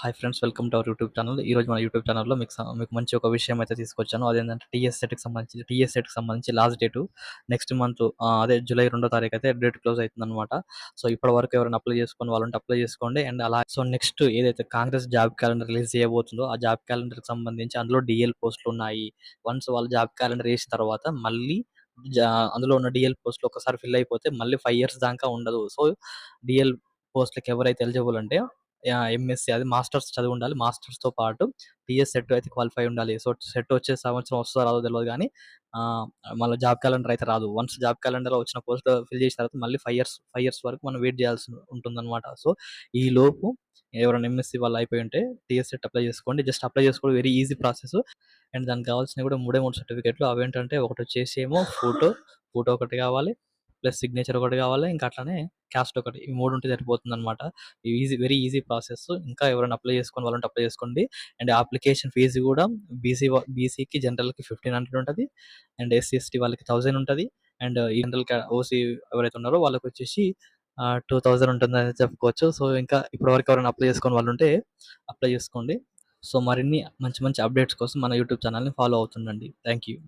Hi friends, welcome to our YouTube channel. ఈరోజు మన YouTube ఛానల్‌లో మీకు మంచి ఒక విషయం అయితే తీసుకొచ్చాను. అదేంటంటే టీఎస్ సెట్‌కి సంబంధించి లాస్ట్ డేటు నెక్స్ట్ మంత్, అదే జూలై 2వ తారీఖు అయితే డేట్ క్లోజ్ అయితుందనమాట. సో ఇప్పటి వరకు ఎవరైనా అప్లై చేసుకునే వాళ్ళుంటే అప్లై చేసుకోండి. అండ్ సో నెక్స్ట్ ఏదైతే కాంగ్రెస్ జాబ్ క్యాలెండర్ రిలీజ్ చేయబోతుందో ఆ జాబ్ క్యాలెండర్‌కి సంబంధించి అందులో డీఎల్ పోస్టులున్నాయి. వన్స్ వాళ్ళు జాబ్ క్యాలెండర్ ఏసిన తర్వాత మళ్ళీ జా అందులో ఉన్న డీఎల్ పోస్టులు ఒక్కసారి ఫిల్ అయిపోతే మళ్ళీ 5 ఇయర్స్ దాకా ఉండదు. సో డీఎల్ పోస్ట్‌లకి ఎవరైతే ఎలిజిబుల్ అంటే ఎంఎస్‌సి అది మాస్టర్స్ చదివుండాలి. మాస్టర్స్‌తో పాటు టీఎస్ సెట్ అయితే క్వాలిఫై ఉండాలి. సో సెట్ వచ్చే సంవత్సరం వస్తదో రాదో తెలవదు గానీ ఆహ్, మళ్ళా జాబ్ క్యాలెండర్ అయితే రాదు. వన్స్ జాబ్ క్యాలెండర్‌లో వచ్చిన పోస్ట్ ఫిల్ చేసిన తర్వాత మళ్ళీ 5 ఇయర్స్ వరకు మనం వెయిట్ చేయాల్సి ఉంటుందన్నమాట. సో ఈలోపు ఎవరైనా ఎంఎస్‌సి వాళ్ళు అయిపోయి ఉంటే టీఎస్ సెట్ అప్లై చేసుకోండి. జస్ట్ అప్లై చేసుకోవడం వెరీ ఈజీ ప్రాసెస్. అండ్ దానికి కావాల్సినవి కూడా 3 సర్టిఫికేట్‌లు. అవేంటంటే ఒకటొచ్చేసేమో ఫోటో ఒకటి కావాలి. ప్లస్ సిగ్నేచర్ ఒకటి కావాలి. ఇంకా అట్లనే క్యాస్ట్ ఒకటి. ఈ 3 ఉంటే సరిపోతుందన్నమాట. Very easy process. ఇంకా ఎవరైనా అప్లై చేసుకునే వాళ్ళుంటే అప్లై చేసుకోండి. అండ్ అప్లికేషన్ ఫీజు కూడా బీసీకి, జనరల్‌కి 1500 ఉంటది. అండ్ ఎస్సీ, ఎస్టీ వాళ్ళకి 1000 ఉంటది. అండ్ ఈ ఓసీ ఎవరైతే ఉన్నారో వాళ్ళకొచ్చేసి 2000 ఉంటుందని చెప్పుకోవచ్చు. సో ఇంకా ఇప్పటివరకు ఎవరైనా అప్లై చేసుకునే వాళ్ళుంటే అప్లై చేసుకోండి. సో మరిన్ని మంచి మంచి అప్డేట్స్ కోసం మన యూట్యూబ్ ఛానల్‌ని ఫాలో అవుతుండండి. Thank you.